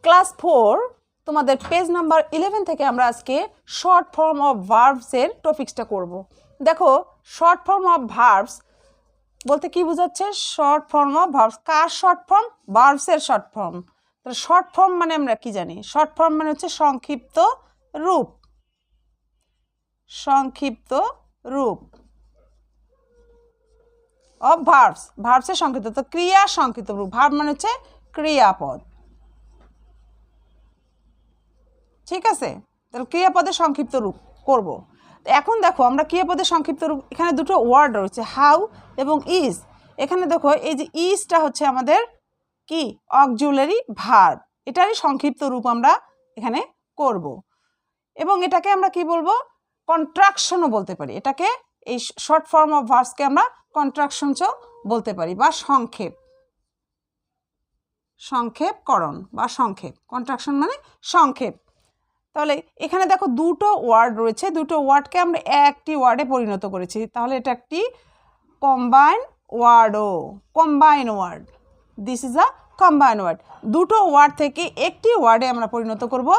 Class 4 তোমাদের page number 11 থেকে আমরা আজকে শর্ট ফর্ম অফ ভার্বসের টপিকসটা করব। দেখো শর্ট ফর্ম অফ ভার্বস বলতে কি বোঝাচ্ছে? শর্ট ফর্ম অফ ভার্বস কার শর্ট ফর্ম? ভার্বসের শর্ট ফর্ম। তাহলে শর্ট ফর্ম মানে আমরা কি জানি? শর্ট ফর্ম মানে হচ্ছে সংক্ষিপ্ত রূপ, সংক্ষিপ্ত রূপ অফ ভার্বস, ভার্বসের সংক্ষিপ্ত। তো ক্রিয়া সংক্ষিপ্ত রূপ, ভার্ব মানে হচ্ছে ক্রিয়াপদ, ঠিক আছে? তাহলে ক্রিয়াপদের সংক্ষিপ্ত রূপ করব। এখন দেখো আমরা ক্রিয়াপদের সংক্ষিপ্ত রূপ, এখানে দুটো ওয়ার্ড রয়েছে, হাউ এবং ইজ। এখানে দেখো এই যে ইজটা হচ্ছে আমাদের কি অক্সিলারি ভার্ব, এটারই সংক্ষিপ্ত রূপ আমরা এখানে করব। এবং এটাকে আমরা কি বলবো? কন্ট্রাকশনও বলতে পারি। এটাকে এই শর্ট ফর্ম অফ ভার্বসকে আমরা কন্ট্রাকশনসও বলতে পারি, বা সংক্ষেপ, সংক্ষেপকরণ বা সংক্ষেপ। কন্ট্রাকশন মানে সংক্ষেপ। তাহলে এখানে দেখো দুটো ওয়ার্ড রয়েছে, দুটো ওয়ার্ডকে আমরা একটি ওয়ার্ডে পরিণত করেছি। তাহলে এটা একটি কম্বাইন ওয়ার্ডও, combine word. This is a combine word. দুটো ওয়ার্ড থেকে একটি ওয়ার্ডে আমরা পরিণত করব,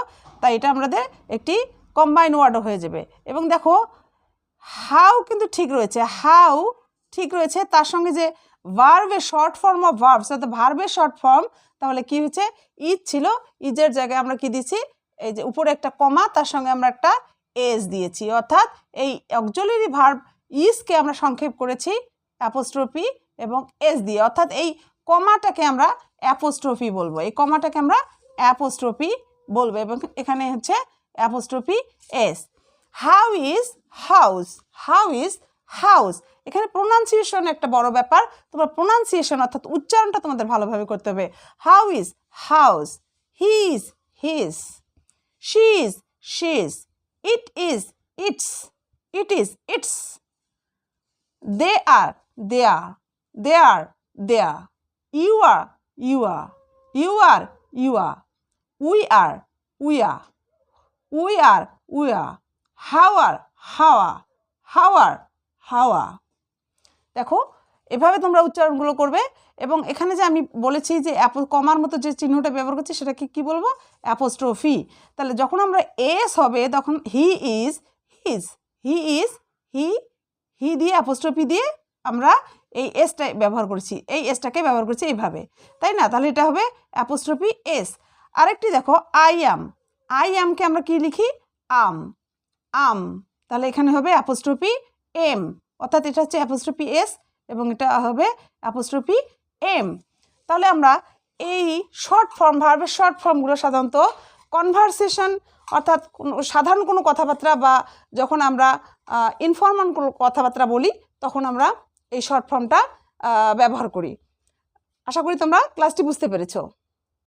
তাই এটা আমাদের একটি কম্বাইন ওয়ার্ডও হয়ে যাবে। এবং দেখো হাউ কিন্তু ঠিক রয়েছে, হাউ ঠিক রয়েছে, তার সঙ্গে যে ভার্বের শর্ট ফর্ম অফ ভার্বস, অর্থাৎ ভার্বের শর্ট ফর্ম, তাহলে কি হয়েছে? ইজ ছিল, ইজের জায়গায় আমরা কি দিয়েছি? এই যে উপরে একটা কমা, তার সঙ্গে আমরা একটা এস দিয়েছি, অর্থাৎ এই অক্সিলারি ভার্ব ইজকে আমরা সংক্ষেপ করেছি অ্যাপোস্ট্রফি এবং এস দিয়ে, অর্থাৎ এই কমাটাকে আমরা অ্যাপোস্ট্রফি বলবো, এই কমাটাকে আমরা অ্যাপোস্ট্রফি বলবো, এবং এখানে হচ্ছে apostrophe S. How is house, how is house. এখানে প্রোনাউন্সিয়েশন একটা বড় ব্যাপার, তোমার প্রোনাউন্সিয়েশন অর্থাৎ উচ্চারণটা তোমাদের ভালোভাবে করতে হবে। How is house, he is his, she is she's, it is its, it is its, they are they are, they are they are, you are you are, you are you are, we are we are, we are we are, how are how are, how are how are। দেখো এভাবে তোমরা উচ্চারণগুলো করবে। এবং এখানে যে আমি বলেছি যে কমার মতো যে চিহ্নটা ব্যবহার করছি সেটাকে কি বলবো? অ্যাপোস্ট্রফি। তাহলে যখন আমরা এস হবে তখন he is his, he is he দিয়ে অ্যাপোস্ট্রফি দিয়ে আমরা এই এসটা ব্যবহার করেছি, এই এসটাকে ব্যবহার করছি এইভাবে, তাই না? তাহলে এটা হবে অ্যাপোস্ট্রফি এস। আরেকটি দেখো আই অ্যাম, আই অ্যামকে আমরা কি লিখি? আম, আম। তাহলে এখানে হবে অ্যাপোস্ট্রফি এম, অর্থাৎ এটা হচ্ছে অ্যাপোস্ট্রফি এস এবং এটা হবে অ্যাপোস্ট্রফি এম। তাহলে আমরা এই শর্ট ফর্ম, ভার্বের শর্ট ফর্মগুলো সাধারণত কনভারসেশন, অর্থাৎ সাধারণ কোনো কথাবার্তা বা যখন আমরা ইনফর্মাল কোনো কথাবার্তা বলি তখন আমরা এই শর্ট ফর্মটা ব্যবহার করি। আশা করি তোমরা ক্লাসটি বুঝতে পেরেছো।